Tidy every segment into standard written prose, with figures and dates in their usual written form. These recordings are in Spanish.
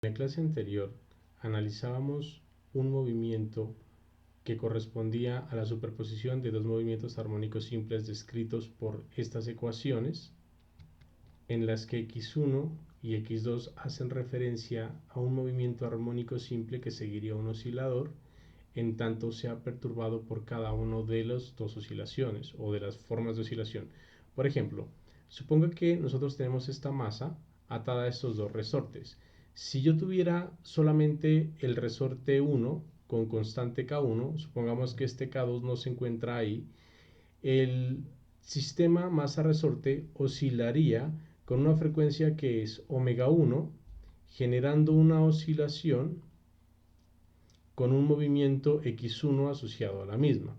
En la clase anterior analizábamos un movimiento que correspondía a la superposición de dos movimientos armónicos simples descritos por estas ecuaciones, en las que x1 y x2 hacen referencia a un movimiento armónico simple que seguiría un oscilador en tanto sea perturbado por cada uno de las dos oscilaciones o de las formas de oscilación. Por ejemplo, suponga que nosotros tenemos esta masa atada a estos dos resortes. Si yo tuviera solamente el resorte 1 con constante K1, supongamos que este K2 no se encuentra ahí, el sistema masa-resorte oscilaría con una frecuencia que es omega 1, generando una oscilación con un movimiento x1 asociado a la misma.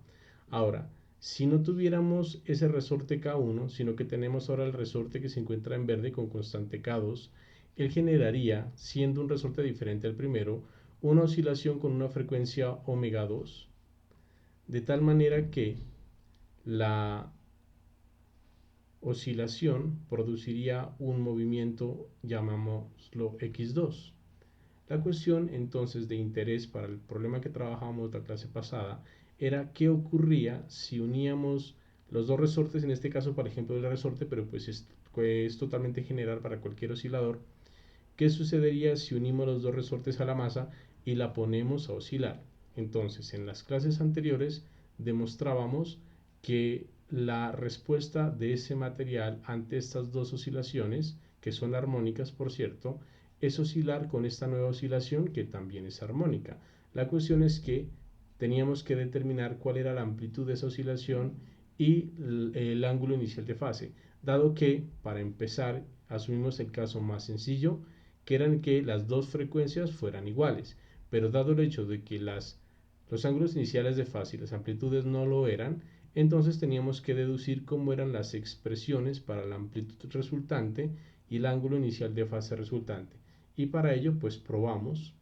Ahora, si no tuviéramos ese resorte K1, sino que tenemos ahora el resorte que se encuentra en verde con constante K2, él generaría, siendo un resorte diferente al primero, una oscilación con una frecuencia omega 2, de tal manera que la oscilación produciría un movimiento, llamámoslo x2. La cuestión entonces de interés para el problema que trabajábamos la clase pasada era qué ocurría si uníamos los dos resortes, en este caso por ejemplo el resorte, pero pues es totalmente general para cualquier oscilador. ¿Qué sucedería si unimos los dos resortes a la masa y la ponemos a oscilar? Entonces, en las clases anteriores demostrábamos que la respuesta de ese material ante estas dos oscilaciones, que son armónicas por cierto, es oscilar con esta nueva oscilación que también es armónica. La cuestión es que teníamos que determinar cuál era la amplitud de esa oscilación y el ángulo inicial de fase, dado que, para empezar, asumimos el caso más sencillo, que eran que las dos frecuencias fueran iguales, pero dado el hecho de que los ángulos iniciales de fase y las amplitudes no lo eran, entonces teníamos que deducir cómo eran las expresiones para la amplitud resultante y el ángulo inicial de fase resultante. Y para ello pues probamos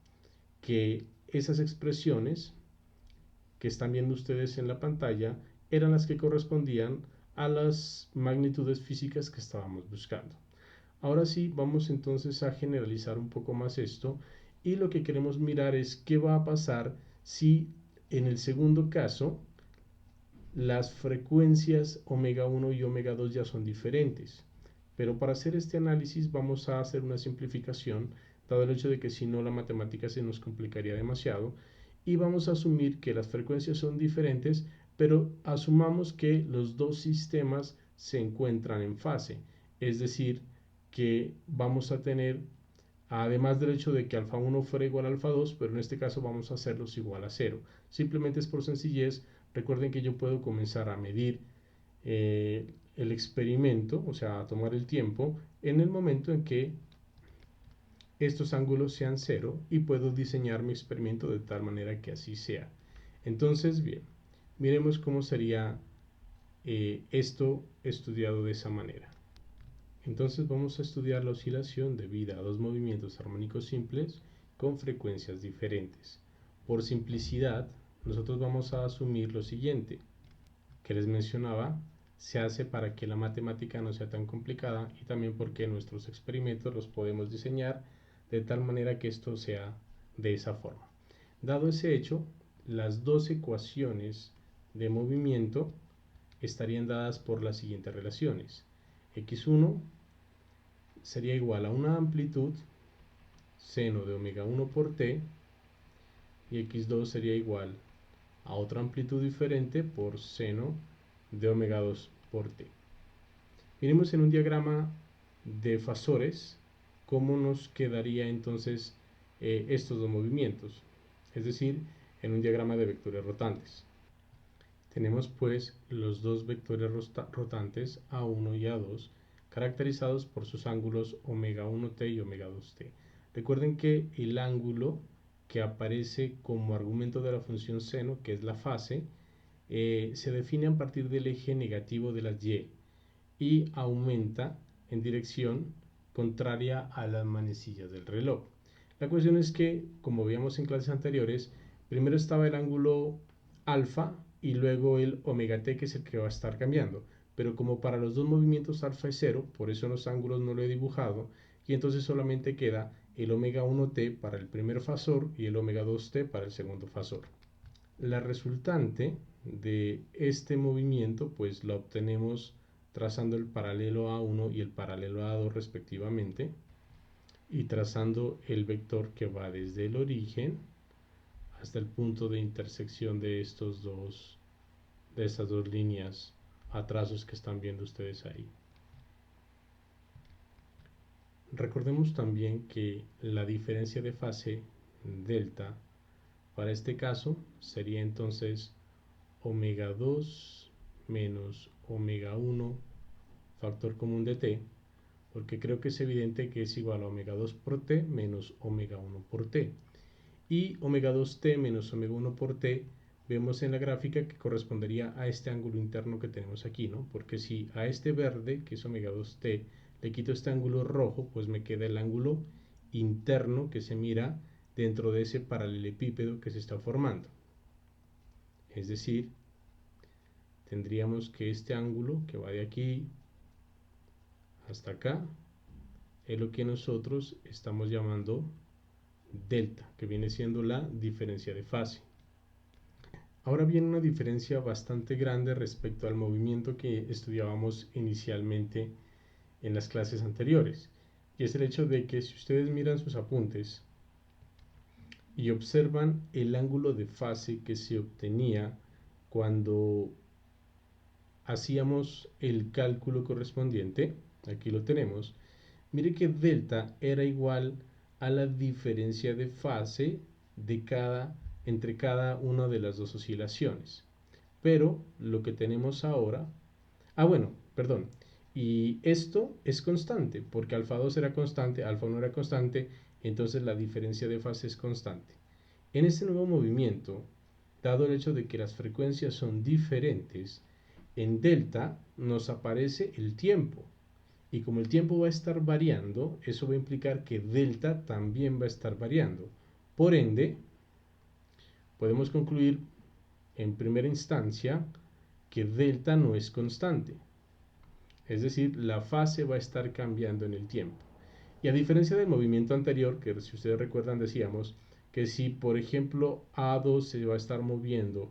que esas expresiones que están viendo ustedes en la pantalla eran las que correspondían a las magnitudes físicas que estábamos buscando. Ahora sí, vamos entonces a generalizar un poco más esto y lo que queremos mirar es qué va a pasar si en el segundo caso las frecuencias omega 1 y omega 2 ya son diferentes. Pero para hacer este análisis vamos a hacer una simplificación, dado el hecho de que si no la matemática se nos complicaría demasiado, y vamos a asumir que las frecuencias son diferentes, pero asumamos que los dos sistemas se encuentran en fase, es decir, que vamos a tener, además del hecho de que alfa 1 fuera igual a alfa 2, pero en este caso vamos a hacerlos igual a 0. Simplemente es por sencillez. Recuerden que yo puedo comenzar a medir el experimento, o sea, a tomar el tiempo, en el momento en que estos ángulos sean 0 y puedo diseñar mi experimento de tal manera que así sea. Entonces, bien, miremos cómo sería esto estudiado de esa manera. Entonces vamos a estudiar la oscilación debida a dos movimientos armónicos simples con frecuencias diferentes. Por simplicidad, nosotros vamos a asumir lo siguiente, que les mencionaba, se hace para que la matemática no sea tan complicada y también porque nuestros experimentos los podemos diseñar de tal manera que esto sea de esa forma. Dado ese hecho, las dos ecuaciones de movimiento estarían dadas por las siguientes relaciones. x1 sería igual a una amplitud seno de omega 1 por t y x2 sería igual a otra amplitud diferente por seno de omega 2 por t. Miremos en un diagrama de fasores cómo nos quedaría entonces estos dos movimientos, es decir, en un diagrama de vectores rotantes. Tenemos pues los dos vectores rotantes A1 y A2 caracterizados por sus ángulos omega 1t y omega 2t. Recuerden que el ángulo que aparece como argumento de la función seno, que es la fase, se define a partir del eje negativo de las y aumenta en dirección contraria a las manecillas del reloj. La cuestión es que, como veíamos en clases anteriores, primero estaba el ángulo alfa y luego el omega t, que es el que va a estar cambiando. Pero como para los dos movimientos alfa es 0, por eso los ángulos no lo he dibujado, y entonces solamente queda el omega 1t para el primer fasor y el omega 2t para el segundo fasor. La resultante de este movimiento pues la obtenemos trazando el paralelo A1 y el paralelo A2 respectivamente y trazando el vector que va desde el origen hasta el punto de intersección de estas dos líneas a trazos que están viendo ustedes ahí. Recordemos también que la diferencia de fase delta para este caso sería entonces omega 2 menos omega 1 factor común de t, porque creo que es evidente que es igual a omega 2 por t menos omega 1 por t. Y omega 2t menos omega 1 por t vemos en la gráfica que correspondería a este ángulo interno que tenemos aquí, ¿no? Porque si a este verde, que es omega 2t, le quito este ángulo rojo, pues me queda el ángulo interno que se mira dentro de ese paralelepípedo que se está formando. Es decir, tendríamos que este ángulo que va de aquí hasta acá es lo que nosotros estamos llamando delta, que viene siendo la diferencia de fase. Ahora viene una diferencia bastante grande respecto al movimiento que estudiábamos inicialmente en las clases anteriores, y es el hecho de que si ustedes miran sus apuntes y observan el ángulo de fase que se obtenía cuando hacíamos el cálculo correspondiente, aquí lo tenemos, mire que delta era igual a la diferencia de fase de entre cada una de las dos oscilaciones. Pero lo que tenemos ahora, bueno, perdón, y esto es constante, porque alfa 2 era constante, alfa 1 era constante, entonces la diferencia de fase es constante. En este nuevo movimiento, dado el hecho de que las frecuencias son diferentes, en delta nos aparece el tiempo. Y como el tiempo va a estar variando, eso va a implicar que delta también va a estar variando. Por ende, podemos concluir en primera instancia que delta no es constante. Es decir, la fase va a estar cambiando en el tiempo. Y a diferencia del movimiento anterior, que si ustedes recuerdan decíamos que si por ejemplo A2 se va a estar moviendo,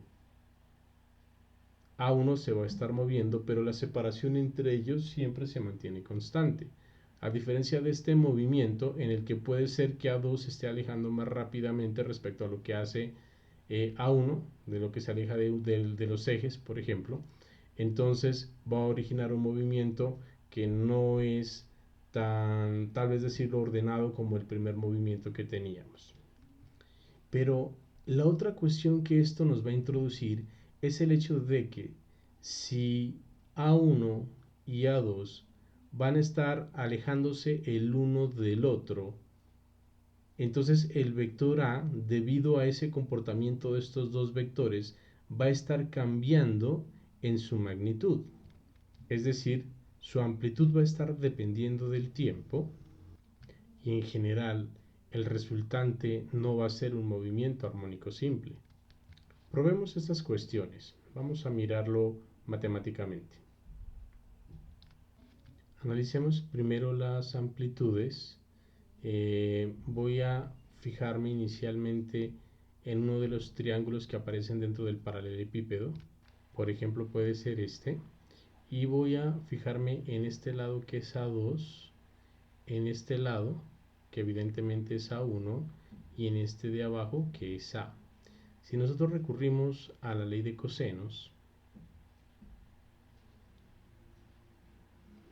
A1 se va a estar moviendo, pero la separación entre ellos siempre se mantiene constante. A diferencia de este movimiento en el que puede ser que A2 se esté alejando más rápidamente respecto a lo que hace A1, de lo que se aleja de los ejes, por ejemplo, entonces va a originar un movimiento que no es tan, tal vez decirlo, ordenado como el primer movimiento que teníamos. Pero la otra cuestión que esto nos va a introducir es el hecho de que si A1 y A2 van a estar alejándose el uno del otro, entonces el vector A, debido a ese comportamiento de estos dos vectores, va a estar cambiando en su magnitud. Es decir, su amplitud va a estar dependiendo del tiempo y en general el resultante no va a ser un movimiento armónico simple. Probemos estas cuestiones. Vamos a mirarlo matemáticamente. Analicemos primero las amplitudes. Voy a fijarme inicialmente en uno de los triángulos que aparecen dentro del paralelepípedo. Por ejemplo, puede ser este. Y voy a fijarme en este lado que es A2, en este lado que evidentemente es A1 y en este de abajo que es A. Si nosotros recurrimos a la ley de cosenos,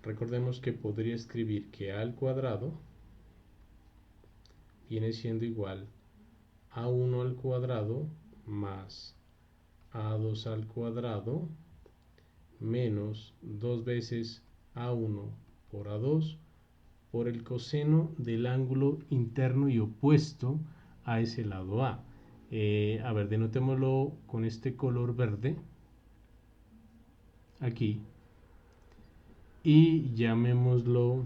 recordemos que podría escribir que A al cuadrado viene siendo igual a 1 al cuadrado más A2 al cuadrado menos 2 veces A1 por A2 por el coseno del ángulo interno y opuesto a ese lado A. A ver, denotémoslo con este color verde aquí y llamémoslo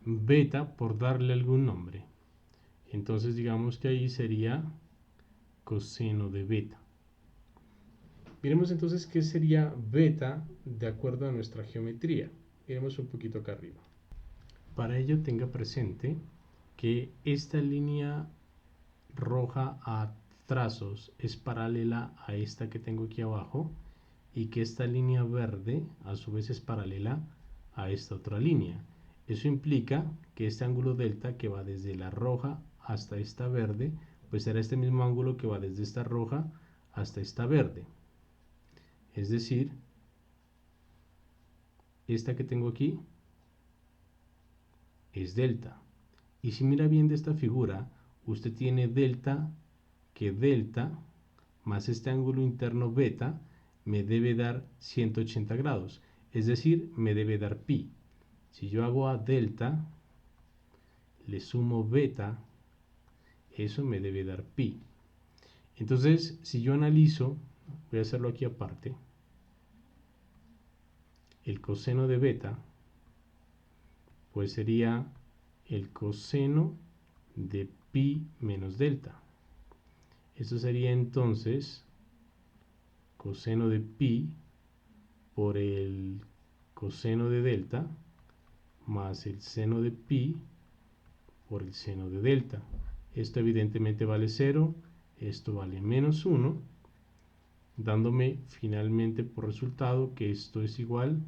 beta por darle algún nombre. Entonces digamos que ahí sería coseno de beta. Miremos entonces qué sería beta de acuerdo a nuestra geometría. Miremos un poquito acá arriba. Para ello tenga presente que esta línea roja a trazos es paralela a esta que tengo aquí abajo y que esta línea verde a su vez es paralela a esta otra línea. Eso implica que este ángulo delta que va desde la roja hasta esta verde, pues será este mismo ángulo que va desde esta roja hasta esta verde. Es decir, esta que tengo aquí es delta. Y si mira bien de esta figura, usted tiene delta, que delta más este ángulo interno beta me debe dar 180 grados. Es decir, me debe dar pi. Si yo hago a delta, le sumo beta, eso me debe dar pi. Entonces, si yo analizo, voy a hacerlo aquí aparte, el coseno de beta, pues sería el coseno de pi menos delta. Esto sería entonces coseno de pi por el coseno de delta más el seno de pi por el seno de delta. Esto evidentemente vale 0, esto vale menos 1, dándome finalmente por resultado que esto es igual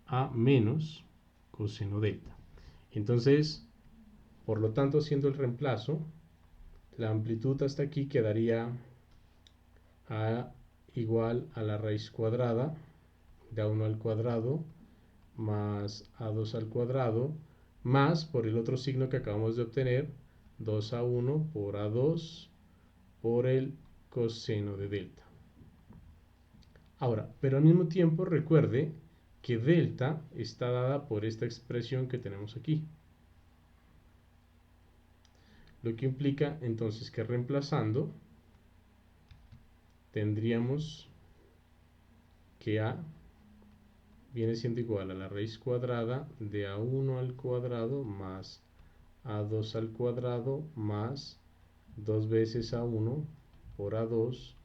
a menos coseno delta. Entonces, por lo tanto, haciendo el reemplazo, la amplitud hasta aquí quedaría igual a la raíz cuadrada de a1 al cuadrado más a2 al cuadrado más por el otro signo que acabamos de obtener, 2a1 por a2 por el coseno de delta. Ahora, pero al mismo tiempo recuerde que delta está dada por esta expresión que tenemos aquí. Lo que implica entonces que reemplazando tendríamos que a viene siendo igual a la raíz cuadrada de a1 al cuadrado más a2 al cuadrado más 2 veces a1 por a2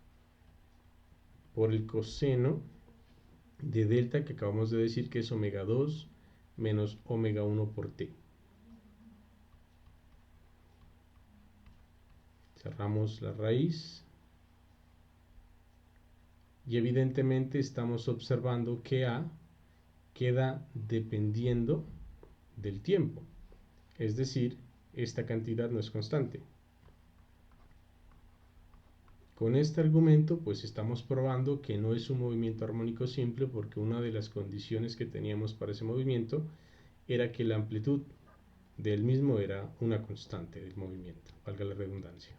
por el coseno de delta que acabamos de decir que es omega 2 menos omega 1 por t. Cerramos la raíz y evidentemente estamos observando que a queda dependiendo del tiempo, es decir, esta cantidad no es constante. Con este argumento pues estamos probando que no es un movimiento armónico simple porque una de las condiciones que teníamos para ese movimiento era que la amplitud del mismo era una constante del movimiento, valga la redundancia.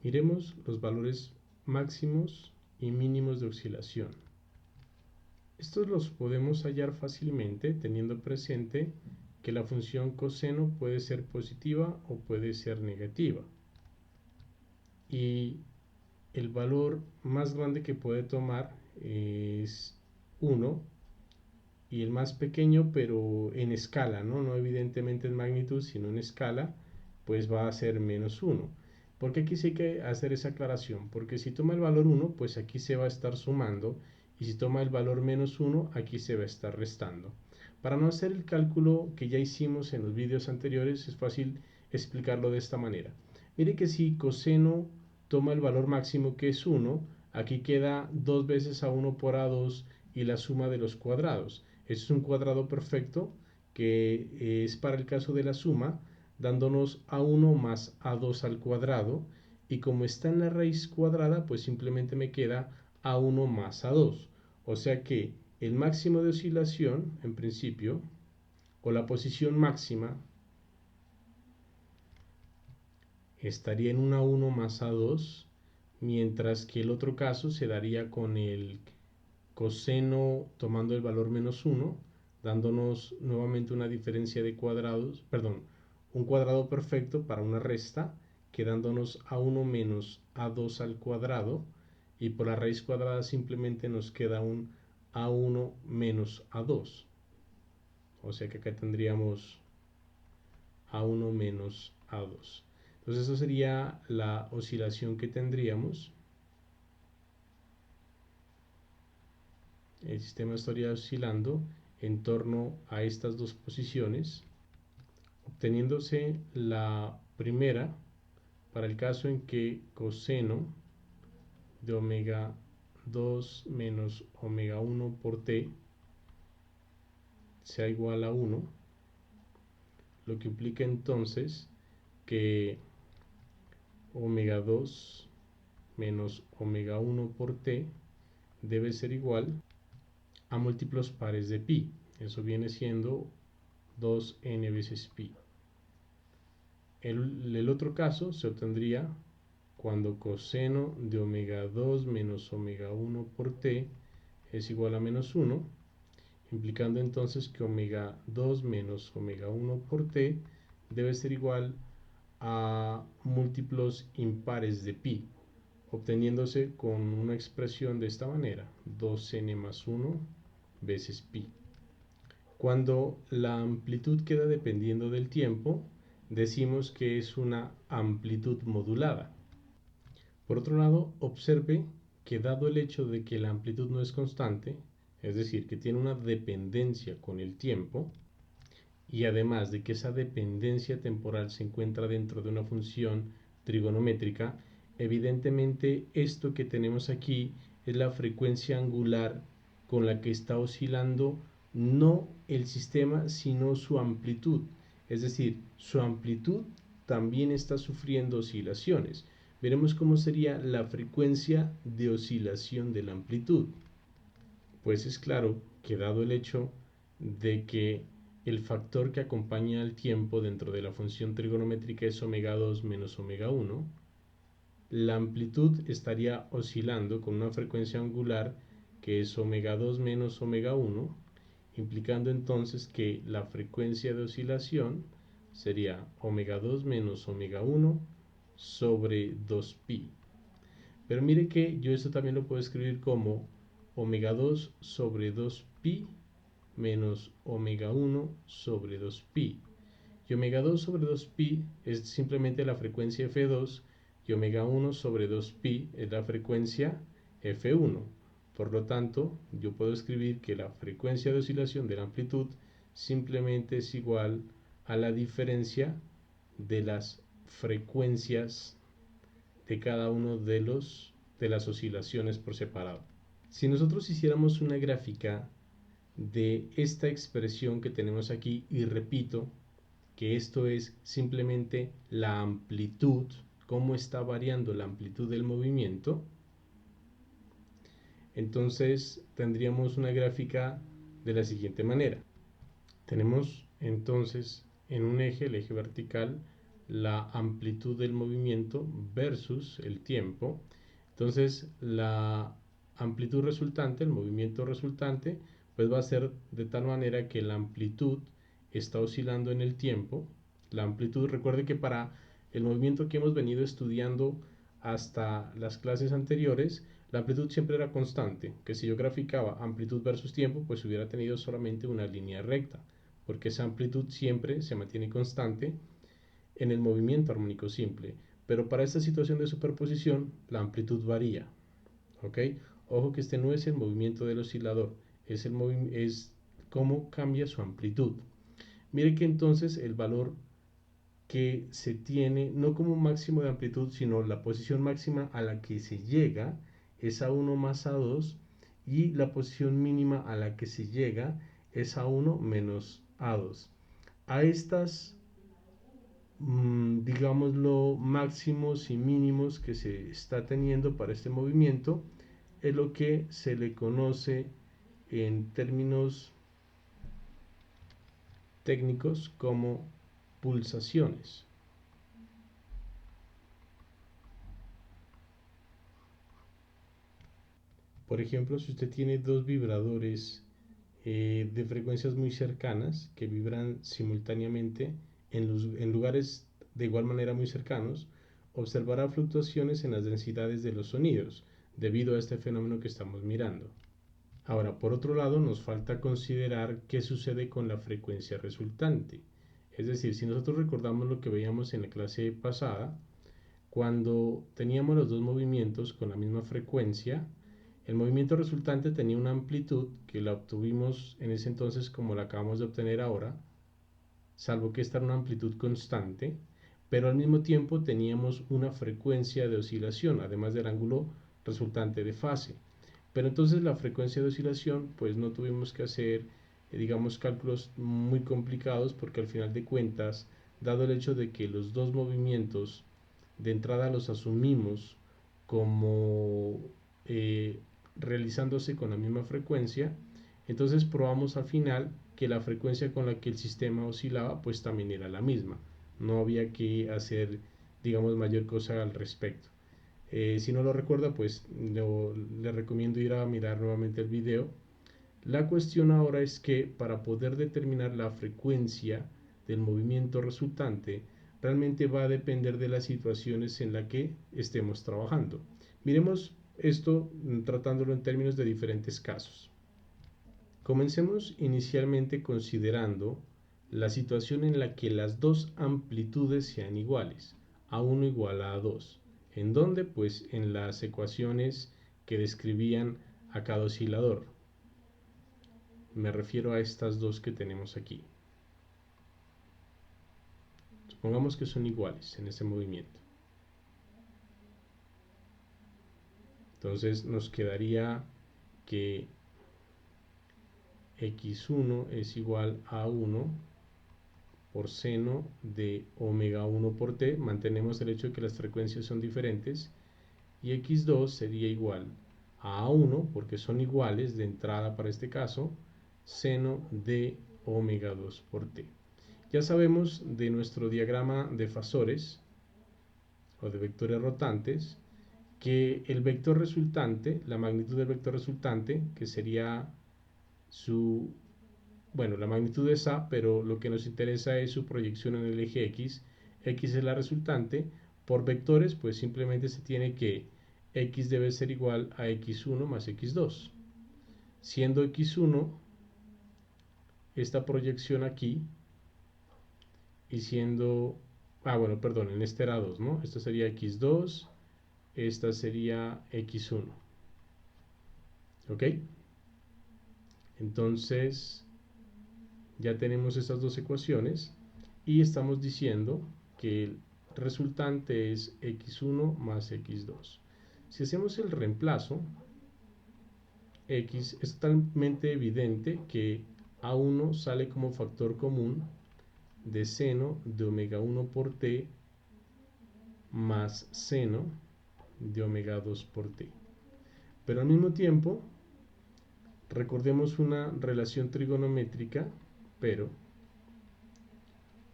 Miremos los valores máximos y mínimos de oscilación. Estos los podemos hallar fácilmente teniendo presente que la función coseno puede ser positiva o puede ser negativa. Y el valor más grande que puede tomar es 1 y el más pequeño, pero en escala, no evidentemente en magnitud, sino en escala, pues va a ser menos 1. Porque aquí sí hay que hacer esa aclaración, porque si toma el valor 1, pues aquí se va a estar sumando, y si toma el valor menos 1, aquí se va a estar restando. Para no hacer el cálculo que ya hicimos en los vídeos anteriores, es fácil explicarlo de esta manera. Mire que si coseno toma el valor máximo que es 1, aquí queda 2 veces a1 por a2 y la suma de los cuadrados. Este es un cuadrado perfecto que es para el caso de la suma, dándonos a1 más a2 al cuadrado, y como está en la raíz cuadrada, pues simplemente me queda a1 más a2. O sea que el máximo de oscilación, en principio, o la posición máxima, estaría en un a1 más a2, mientras que el otro caso se daría con el coseno tomando el valor menos 1, dándonos nuevamente una diferencia de cuadrados, perdón, un cuadrado perfecto para una resta, quedándonos a1 menos a2 al cuadrado, y por la raíz cuadrada simplemente nos queda un a1 menos a2. O sea que acá tendríamos a1 menos a2. Entonces eso sería la oscilación que tendríamos. El sistema estaría oscilando en torno a estas dos posiciones, teniéndose la primera para el caso en que coseno de omega 2 menos omega 1 por t sea igual a 1, lo que implica entonces que omega 2 menos omega 1 por t debe ser igual a múltiplos pares de pi. Eso viene siendo 2n veces pi. El otro caso se obtendría cuando coseno de omega 2 menos omega 1 por t es igual a menos 1, implicando entonces que omega 2 menos omega 1 por t debe ser igual a múltiplos impares de pi, obteniéndose con una expresión de esta manera, 2n más 1 veces pi. Cuando la amplitud queda dependiendo del tiempo, decimos que es una amplitud modulada. Por otro lado, observe que dado el hecho de que la amplitud no es constante, es decir, que tiene una dependencia con el tiempo, y además de que esa dependencia temporal se encuentra dentro de una función trigonométrica, evidentemente esto que tenemos aquí es la frecuencia angular con la que está oscilando no el sistema, sino su amplitud. Es decir, su amplitud también está sufriendo oscilaciones. Veremos cómo sería la frecuencia de oscilación de la amplitud. Pues es claro que dado el hecho de que el factor que acompaña al tiempo dentro de la función trigonométrica es omega 2 menos omega 1, la amplitud estaría oscilando con una frecuencia angular que es omega 2 menos omega 1, implicando entonces que la frecuencia de oscilación sería omega 2 menos omega 1 sobre 2pi. Pero mire que yo esto también lo puedo escribir como omega 2 sobre 2pi menos omega 1 sobre 2pi. Y omega 2 sobre 2pi es simplemente la frecuencia f2 y omega 1 sobre 2pi es la frecuencia f1. Por lo tanto, yo puedo escribir que la frecuencia de oscilación de la amplitud simplemente es igual a la diferencia de las frecuencias de cada uno de las oscilaciones por separado. Si nosotros hiciéramos una gráfica de esta expresión que tenemos aquí, y repito que esto es simplemente la amplitud, cómo está variando la amplitud del movimiento, entonces tendríamos una gráfica de la siguiente manera. Tenemos entonces en un eje, el eje vertical, la amplitud del movimiento versus el tiempo. Entonces la amplitud resultante, el movimiento resultante, pues va a ser de tal manera que la amplitud está oscilando en el tiempo. La amplitud, recuerde que para el movimiento que hemos venido estudiando hasta las clases anteriores, la amplitud siempre era constante, que si yo graficaba amplitud versus tiempo, pues hubiera tenido solamente una línea recta, porque esa amplitud siempre se mantiene constante en el movimiento armónico simple. Pero para esta situación de superposición, la amplitud varía. ¿Ok? Ojo que este no es el movimiento del oscilador, es cómo cambia su amplitud. Mire que entonces el valor que se tiene, no como máximo de amplitud, sino la posición máxima a la que se llega es a 1 más a2, y la posición mínima a la que se llega es a 1 menos a2. A estas, digámoslo, máximos y mínimos que se está teniendo para este movimiento es lo que se le conoce en términos técnicos como pulsaciones. Por ejemplo, si usted tiene dos vibradores de frecuencias muy cercanas que vibran simultáneamente en lugares de igual manera muy cercanos, observará fluctuaciones en las densidades de los sonidos debido a este fenómeno que estamos mirando. Ahora, por otro lado, nos falta considerar qué sucede con la frecuencia resultante. Es decir, si nosotros recordamos lo que veíamos en la clase pasada, cuando teníamos los dos movimientos con la misma frecuencia, el movimiento resultante tenía una amplitud que la obtuvimos en ese entonces como la acabamos de obtener ahora, salvo que esta era una amplitud constante, pero al mismo tiempo teníamos una frecuencia de oscilación, además del ángulo resultante de fase. Pero entonces la frecuencia de oscilación, pues no tuvimos que hacer, digamos, cálculos muy complicados, porque al final de cuentas, dado el hecho de que los dos movimientos de entrada los asumimos como realizándose con la misma frecuencia, entonces probamos al final que la frecuencia con la que el sistema oscilaba pues también era la misma. No había que hacer, digamos, mayor cosa al respecto. Si no lo recuerda, pues le recomiendo ir a mirar nuevamente el video. La cuestión ahora es que para poder determinar la frecuencia del movimiento resultante, realmente va a depender de las situaciones en las que estemos trabajando. Miremos esto tratándolo en términos de diferentes casos. Comencemos inicialmente considerando la situación en la que las dos amplitudes sean iguales, A1 igual a A2. ¿En dónde? Pues en las ecuaciones que describían a cada oscilador. Me refiero a estas dos que tenemos aquí. Supongamos que son iguales en ese movimiento. Entonces nos quedaría que x1 es igual a 1 por seno de omega 1 por t. Mantenemos el hecho de que las frecuencias son diferentes. Y x2 sería igual a A1, porque son iguales de entrada para este caso, seno de omega 2 por t. Ya sabemos de nuestro diagrama de fasores o de vectores rotantes que el vector resultante, la magnitud del vector resultante, que sería su, bueno, la magnitud es A, pero lo que nos interesa es su proyección en el eje X. X es la resultante. Por vectores, pues simplemente se tiene que X debe ser igual a X1 más X2. Siendo X1 esta proyección aquí, y siendo, bueno, perdón, en este era 2, ¿no? Esto sería X2, esta sería X1. ¿Ok? Entonces, ya tenemos estas dos ecuaciones y estamos diciendo que el resultante es X1 más X2. Si hacemos el reemplazo, X es totalmente evidente que A1 sale como factor común de seno de omega 1 por t más seno de omega 2 por t. Pero al mismo tiempo, recordemos una relación trigonométrica, pero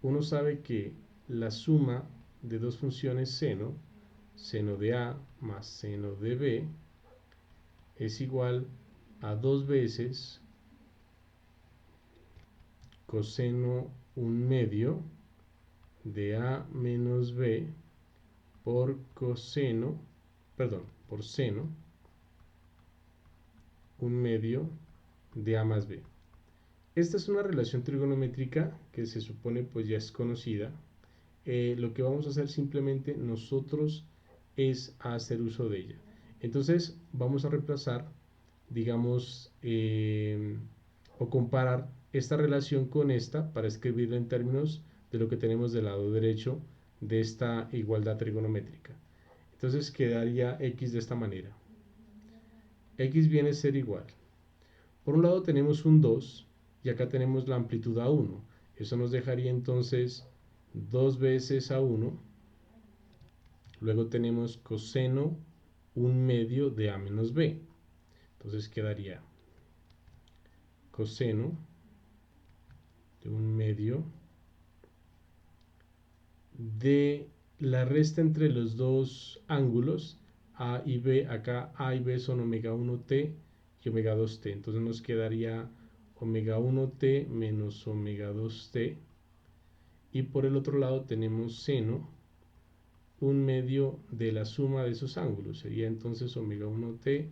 uno sabe que la suma de dos funciones seno de A más seno de B, es igual a 2 veces coseno 1/2 de A menos B por coseno, perdón, por seno 1/2 de A más B. Esta es una relación trigonométrica que se supone pues ya es conocida. Lo que vamos a hacer simplemente nosotros es hacer uso de ella. Entonces vamos a reemplazar, digamos, o comparar esta relación con esta para escribirla en términos de lo que tenemos del lado derecho de esta igualdad trigonométrica. Entonces quedaría x de esta manera. X viene a ser igual. Por un lado tenemos un 2 y acá tenemos la amplitud A1. Eso nos dejaría entonces 2 veces A1. Luego tenemos coseno 1/2 de A menos B. Entonces quedaría coseno de 1/2 de la resta entre los dos ángulos A y B. Acá A y B son omega 1t y omega 2t. Entonces nos quedaría omega 1t menos omega 2t. Y por el otro lado tenemos seno 1/2 de la suma de esos ángulos. Sería entonces omega 1t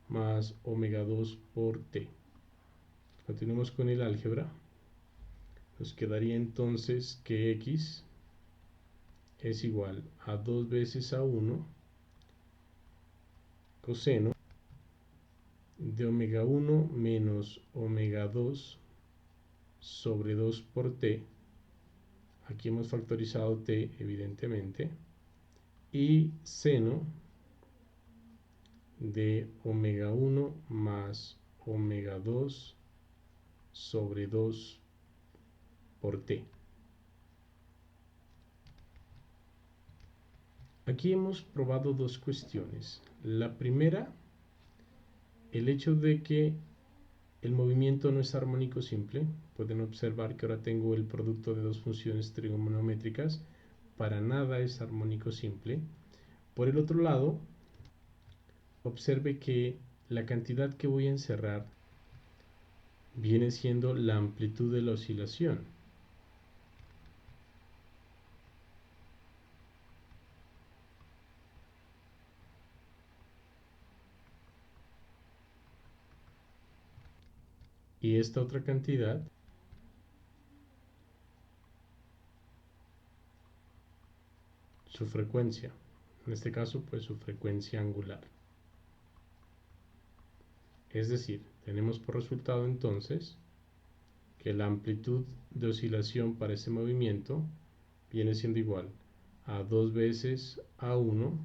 más omega 2 por t. Continuemos con el álgebra. Nos quedaría entonces que x es igual a 2 veces A1 coseno de omega 1 menos omega 2 sobre 2 por t aquí hemos factorizado t evidentemente, y seno de omega 1 más omega 2 sobre 2 por t. Aquí hemos probado dos cuestiones. La primera, el hecho de que el movimiento no es armónico simple. Pueden observar que ahora tengo el producto de dos funciones trigonométricas. Para nada es armónico simple. Por el otro lado, observe que la cantidad que voy a encerrar viene siendo la amplitud de la oscilación. Y esta otra cantidad su frecuencia, en este caso pues su frecuencia angular. Es decir, tenemos por resultado entonces que la amplitud de oscilación para ese movimiento viene siendo igual a 2 veces A1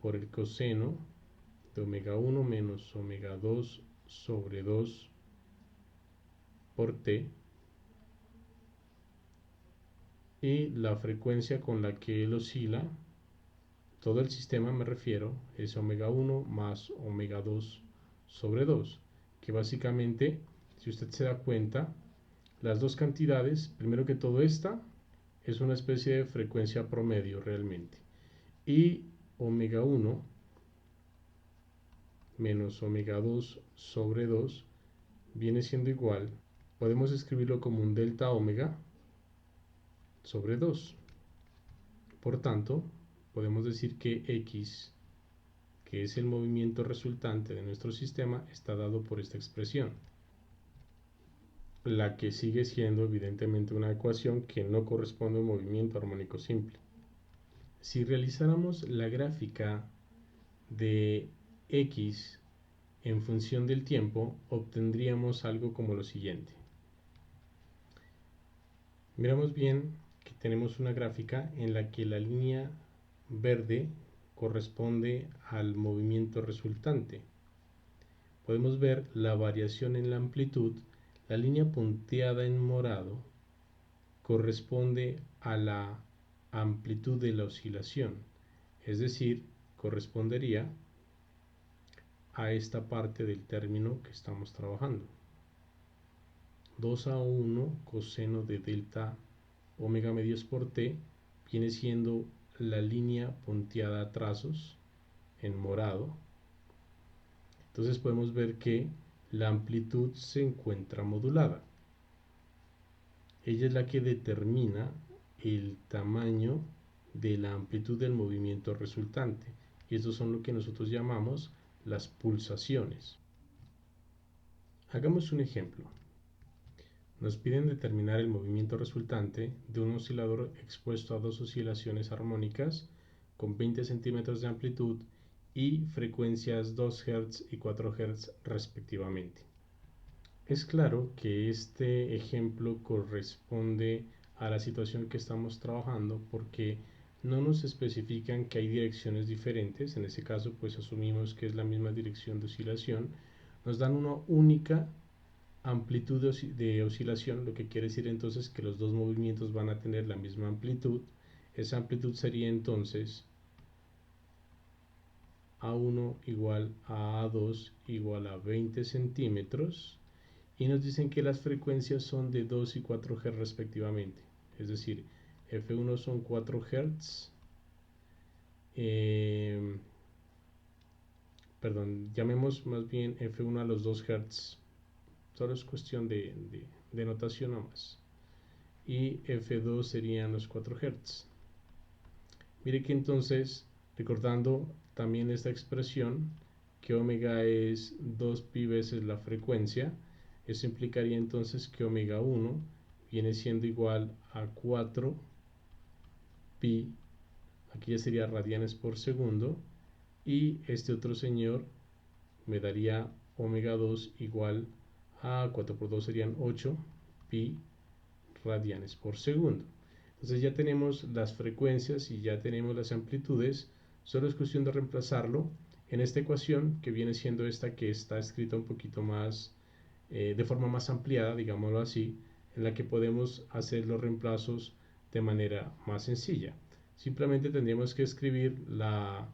por el coseno de omega 1 menos omega 2 sobre 2 por t, y la frecuencia con la que él oscila, todo el sistema me refiero, es omega 1 más omega 2 sobre 2, que básicamente, si usted se da cuenta, las dos cantidades, primero que todo esta, es una especie de frecuencia promedio realmente, y omega 1 menos omega 2 sobre 2 viene siendo igual, podemos escribirlo como un delta omega sobre 2. Por tanto, podemos decir que x, que es el movimiento resultante de nuestro sistema, está dado por esta expresión, la que sigue siendo evidentemente una ecuación que no corresponde a un movimiento armónico simple. Si realizáramos la gráfica de x en función del tiempo, obtendríamos algo como lo siguiente. Miramos bien que tenemos una gráfica en la que la línea verde corresponde al movimiento resultante. Podemos ver la variación en la amplitud. La línea punteada en morado corresponde a la amplitud de la oscilación, es decir, correspondería a esta parte del término que estamos trabajando. 2A1 coseno de delta omega medios por t viene siendo la línea punteada a trazos en morado. Entonces podemos ver que la amplitud se encuentra modulada. Ella es la que determina el tamaño de la amplitud del movimiento resultante, y estos son lo que nosotros llamamos las pulsaciones. Hagamos un ejemplo. Nos piden determinar el movimiento resultante de un oscilador expuesto a dos oscilaciones armónicas con 20 centímetros de amplitud y frecuencias 2 Hz y 4 Hz respectivamente. Es claro que este ejemplo corresponde a la situación que estamos trabajando porque no nos especifican que hay direcciones diferentes. En ese caso pues asumimos que es la misma dirección de oscilación. Nos dan una única amplitud de oscilación, lo que quiere decir entonces que los dos movimientos van a tener la misma amplitud. Esa amplitud sería entonces A1 igual a A2 igual a 20 centímetros, y nos dicen que las frecuencias son de 2 y 4 Hz respectivamente, es decir, F1 son 4 Hz, perdón, llamemos más bien F1 a los 2 Hz, solo es cuestión de notación nomás, y F2 serían los 4 Hz. Mire que entonces, recordando también esta expresión, que omega es 2pi veces la frecuencia, eso implicaría entonces que omega 1 viene siendo igual a 4 pi, aquí ya sería radianes por segundo, y este otro señor me daría omega 2 igual a 4 por 2 serían 8 pi radianes por segundo. Entonces ya tenemos las frecuencias y ya tenemos las amplitudes, solo es cuestión de reemplazarlo en esta ecuación que viene siendo esta que está escrita un poquito más, de forma más ampliada, digámoslo así, en la que podemos hacer los reemplazos de manera más sencilla. Simplemente tendríamos que escribir la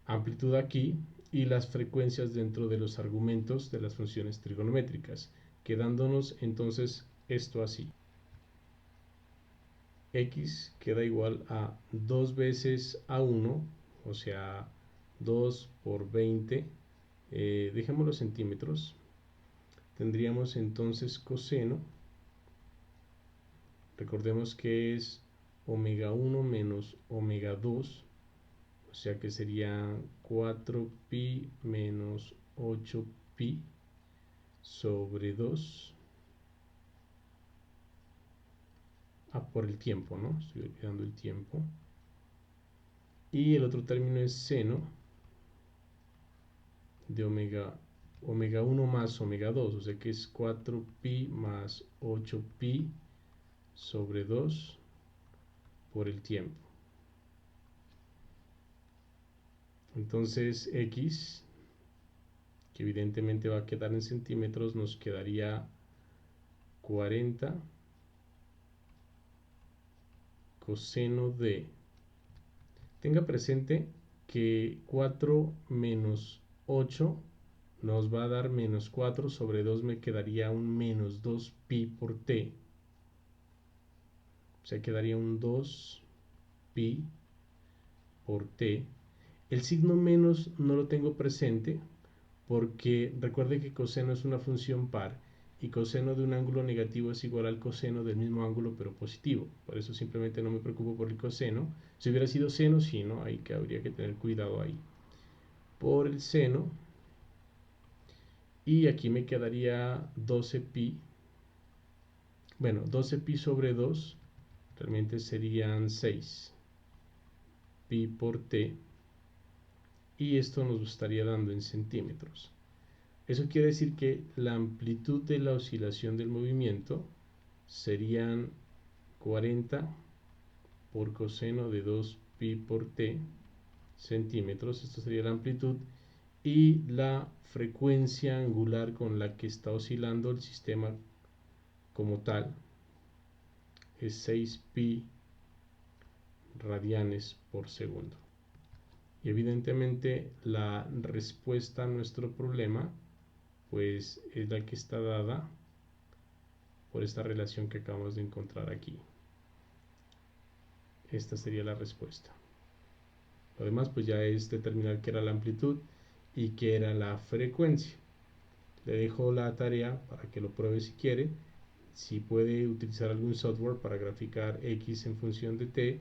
amplitud aquí y las frecuencias dentro de los argumentos de las funciones trigonométricas, quedándonos entonces esto así. X queda igual a 2 veces A1, o sea, 2 por 20, dejémoslo centímetros. Tendríamos entonces coseno, recordemos que es omega 1 menos omega 2, o sea que sería 4pi menos 8pi sobre 2 por el tiempo, ¿no? Estoy olvidando el tiempo. Y el otro término es seno de omega 1 más omega 2, o sea que es 4pi más 8pi sobre 2 por el tiempo. Entonces X, que evidentemente va a quedar en centímetros, nos quedaría 40 coseno de, tenga presente que 4 menos 8 nos va a dar menos 4 sobre 2, me quedaría un menos 2pi por t, o sea quedaría un 2pi por t. El signo menos no lo tengo presente porque recuerde que coseno es una función par y coseno de un ángulo negativo es igual al coseno del mismo ángulo pero positivo. Por eso simplemente no me preocupo por el coseno. Si hubiera sido seno, sí, ¿no? Ahí que habría que tener cuidado ahí. Por el seno. Y aquí me quedaría 12pi. Bueno, 12pi sobre 2 realmente serían 6 pi por t. Y esto nos estaría dando en centímetros. Eso quiere decir que la amplitud de la oscilación del movimiento serían 40 por coseno de 2pi por t centímetros. Esto sería la amplitud. Y la frecuencia angular con la que está oscilando el sistema como tal es 6pi radianes por segundo. Y evidentemente la respuesta a nuestro problema pues es la que está dada por esta relación que acabamos de encontrar aquí. Esta sería la respuesta. Lo demás pues ya es determinar qué era la amplitud y qué era la frecuencia. Le dejo la tarea para que lo pruebe si quiere. Si puede utilizar algún software para graficar X en función de T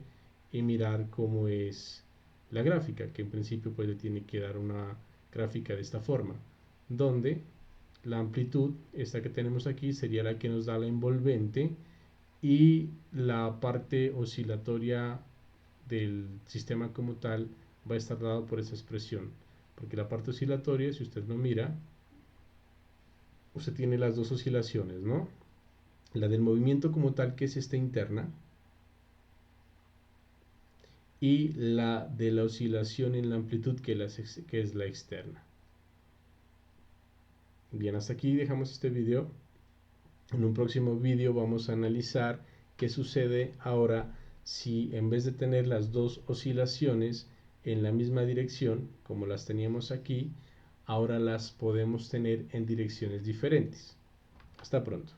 y mirar cómo es la gráfica, que en principio pues le tiene que dar una gráfica de esta forma, donde la amplitud, esta que tenemos aquí, sería la que nos da la envolvente y la parte oscilatoria del sistema como tal va a estar dado por esa expresión, porque la parte oscilatoria, si usted lo mira, usted tiene las dos oscilaciones, ¿no? La del movimiento como tal, que es esta interna, y la de la oscilación en la amplitud, que es la externa. Bien, hasta aquí dejamos este video. En un próximo video vamos a analizar qué sucede ahora si en vez de tener las dos oscilaciones en la misma dirección, como las teníamos aquí, ahora las podemos tener en direcciones diferentes. Hasta pronto.